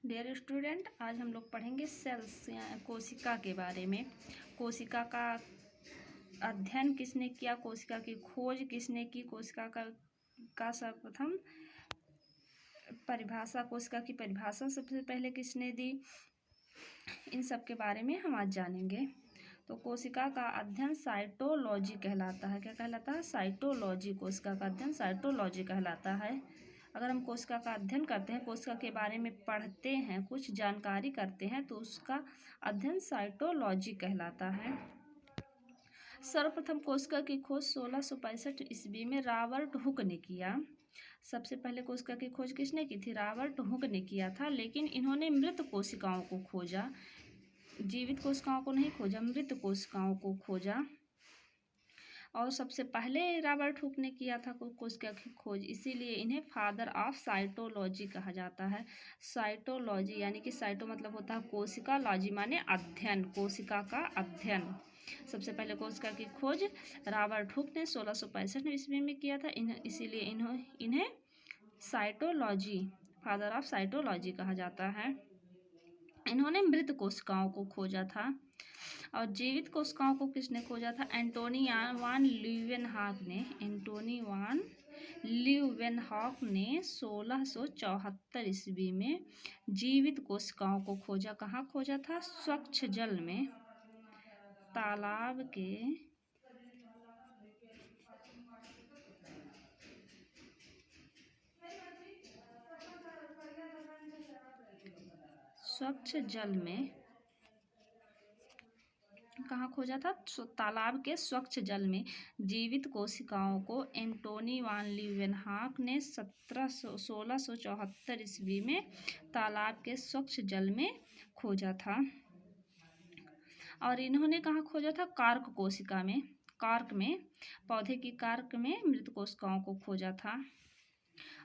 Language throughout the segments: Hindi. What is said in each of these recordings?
डियर स्टूडेंट, आज हम लोग पढ़ेंगे सेल्स कोशिका के बारे में। कोशिका का अध्ययन किसने किया, कोशिका की खोज किसने की, कोशिका का सर्वप्रथम परिभाषा, कोशिका की परिभाषा सबसे पहले किसने दी, इन सब के बारे में हम आज जानेंगे। तो कोशिका का अध्ययन साइटोलॉजी कहलाता है। क्या कहलाता है? साइटोलॉजी। कोशिका का अध्ययन साइटोलॉजी कहलाता है। अगर हम कोशिका का अध्ययन करते हैं, कोशिका के बारे में पढ़ते हैं, कुछ जानकारी करते हैं, तो उसका अध्ययन साइटोलॉजी कहलाता है। सर्वप्रथम कोशिका की खोज 1665 ईस्वी में रॉबर्ट हुक ने किया। सबसे पहले कोशिका की खोज किसने की थी? रॉबर्ट हुक ने किया था। लेकिन इन्होंने मृत कोशिकाओं को खोजा, जीवित कोशिकाओं को नहीं खोजा, मृत कोशिकाओं को खोजा। और सबसे पहले रॉबर्ट हुक ने किया था कोशिका की खोज, इसीलिए इन्हें फादर ऑफ साइटोलॉजी कहा जाता है। साइटोलॉजी यानी कि साइटो मतलब होता है कोशिका, लॉजी माने अध्ययन, कोशिका का अध्ययन। सबसे पहले कोशिका की खोज रॉबर्ट हुक ने 1665 ईस्वी में किया था, इसीलिए इन्हें साइटोलॉजी, फादर ऑफ साइटोलॉजी कहा जाता है। इन्होंने मृत कोशिकाओं को खोजा था। और जीवित कोशिकाओं को किसने खोजा था? एंटोनी वान ल्यूवेनहॉक ने। एंटोनी वान ल्यूवेनहॉक ने 1674 ईस्वी में जीवित कोशिकाओं को खोजा। कहाँ खोजा था? स्वच्छ जल में, तालाब के स्वच्छ जल में, कहाँ खोजा था? तालाब के स्वच्छ जल में जीवित कोशिकाओं को एंटोनी वान ल्यूवेनहॉक ने 1674 ईस्वी में तालाब के स्वच्छ जल में खोजा था। और इन्होंने कहाँ खोजा था? कार्क कोशिका में, कार्क में, पौधे की कार्क में मृत कोशिकाओं को खोजा था।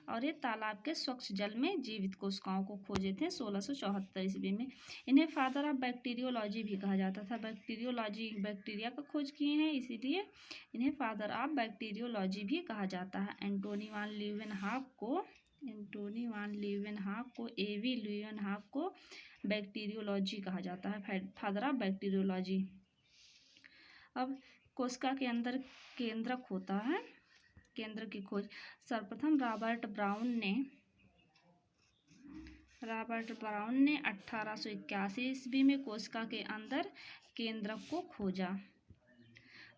और ये तालाब के स्वच्छ जल में जीवित कोशिकाओं को खोजे थे 1674 ईस्वी में। इन्हें फादर ऑफ बैक्टीरियोलॉजी भी कहा जाता था। बैक्टीरियोलॉजी, बैक्टीरिया का खोज किए हैं, इसीलिए इन्हें फादर ऑफ बैक्टीरियोलॉजी भी कहा जाता है। एंटोनी वान ल्यूवेनहॉक को एवी ल्यूवेनहॉक को बैक्टीरियोलॉजी कहा जाता है, फादर ऑफ बैक्टीरियोलॉजी। अब कोशिका के अंदर केंद्रक होता है, केंद्र की खोज सर्वप्रथम रॉबर्ट ब्राउन ने 1881 ईस्वी में कोशिका के अंदर केंद्रक को खोजा।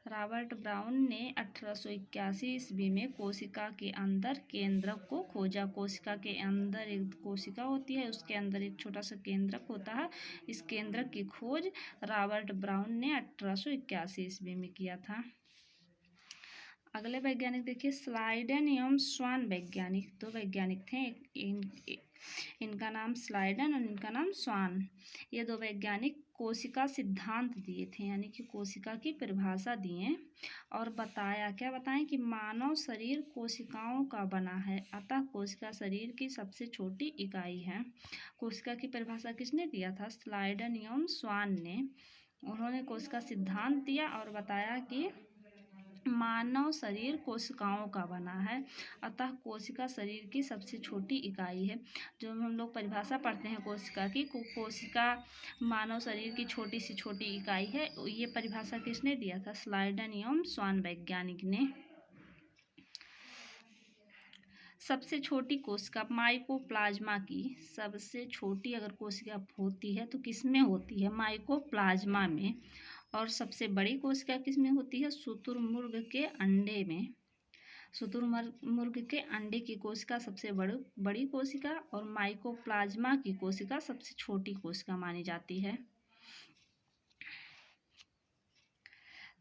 रॉबर्ट ब्राउन ने 1881 ईस्वी में कोशिका के अंदर केंद्रक को खोजा। कोशिका के अंदर एक कोशिका होती है, उसके अंदर एक छोटा सा केंद्रक होता है। इस केंद्रक की खोज रॉबर्ट ब्राउन ने 1881 ईस्वी में किया था। अगले वैज्ञानिक देखिए, स्लाइडन एवं स्वान वैज्ञानिक। दो वैज्ञानिक थे, इनका नाम स्लाइडन और इनका नाम स्वान। ये दो वैज्ञानिक कोशिका सिद्धांत दिए थे, यानी कि कोशिका की परिभाषा दिए और बताया, क्या बताएं कि मानव शरीर कोशिकाओं का बना है, अतः कोशिका शरीर की सबसे छोटी इकाई है। कोशिका की परिभाषा किसने दिया था? स्लाइडन एवं स्वान ने। उन्होंने कोशिका सिद्धांत दिया और बताया कि मानव शरीर कोशिकाओं का बना है, अतः कोशिका शरीर की सबसे छोटी इकाई है। जो हम लोग परिभाषा पढ़ते हैं कोशिका की, कोशिका मानव शरीर की छोटी से छोटी इकाई है, ये परिभाषा किसने दिया था? स्लाइडन एवं स्वान वैज्ञानिक ने। सबसे छोटी कोशिका माइकोप्लाज्मा की, सबसे छोटी अगर कोशिका होती है तो किसमें होती है? माइकोप्लाज्मा में। और सबसे बड़ी कोशिका किसमें होती है? शुतुरमुर्ग के अंडे में। शुतुरमुर्ग के अंडे की कोशिका सबसे बड़ी कोशिका और माइकोप्लाज्मा की कोशिका सबसे छोटी कोशिका मानी जाती है।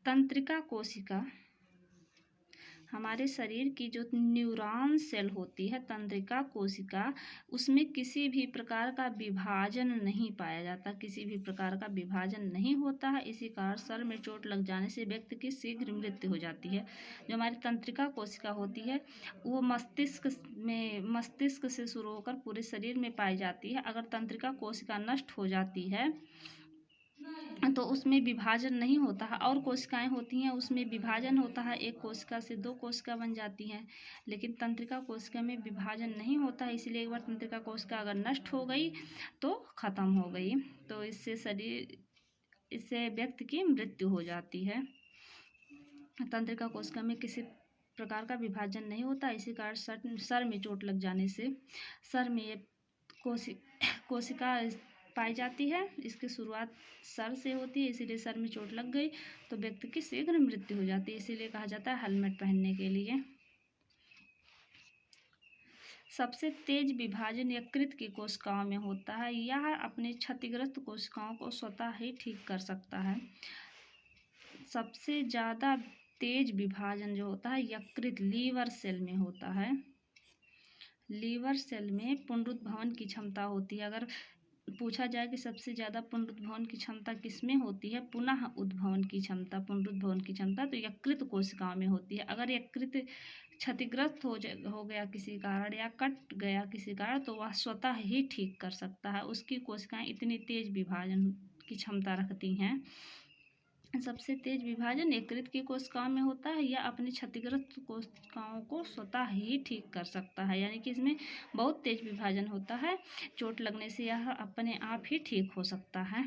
तंत्रिका कोशिका, हमारे शरीर की जो न्यूरॉन सेल होती है, तंत्रिका कोशिका, उसमें किसी भी प्रकार का विभाजन नहीं पाया जाता, किसी भी प्रकार का विभाजन नहीं होता है। इसी कारण सर में चोट लग जाने से व्यक्ति की शीघ्र मृत्यु हो जाती है। जो हमारी तंत्रिका कोशिका होती है वो मस्तिष्क से शुरू होकर पूरे शरीर में पाई जाती है। अगर तंत्रिका कोशिका नष्ट हो जाती है तो उसमें विभाजन नहीं होता है, और कोशिकाएं होती हैं उसमें विभाजन होता है, एक कोशिका से दो कोशिका बन जाती हैं। लेकिन तंत्रिका कोशिका में विभाजन नहीं होता है, इसलिए एक बार तंत्रिका कोशिका अगर नष्ट हो गई तो ख़त्म हो गई, तो इससे व्यक्ति की मृत्यु हो जाती है। तंत्रिका कोशिका में किसी प्रकार का विभाजन नहीं होता, इसी कारण सर में चोट लग जाने से सर में ये कोशिका पाई जाती है। इसकी शुरुआत सर से होती है, इसीलिए सर में चोट लग गई तो व्यक्ति की शीघ्र मृत्यु हो जाती है, इसीलिए कहा जाता है हेलमेट पहनने के लिए। सबसे तेज विभाजन यकृत की कोशिकाओं में होता है, यह अपने क्षतिग्रस्त कोशिकाओं को स्वतः ही ठीक कर सकता है। सबसे ज़्यादा तेज विभाजन जो होता है यकृत लीवर सेल में होता है। लीवर सेल में पुनरुद्भवन की क्षमता होती है। अगर पूछा जाए कि सबसे ज़्यादा पुनरुद्भवन की क्षमता किसमें होती है, पुनः उद्भवन की क्षमता, पुनरुद्भवन की क्षमता तो यकृत कोशिकाओं में होती है। अगर यकृत क्षतिग्रस्त हो गया किसी कारण या कट गया किसी कारण तो वह स्वतः ही ठीक कर सकता है, उसकी कोशिकाएं इतनी तेज विभाजन की क्षमता रखती हैं। सबसे तेज विभाजन यकृत की कोशिकाओं में होता है, यह अपनी क्षतिग्रस्त कोशिकाओं को स्वतः ही ठीक कर सकता है, यानी कि इसमें बहुत तेज विभाजन होता है, चोट लगने से यह अपने आप ही ठीक हो सकता है।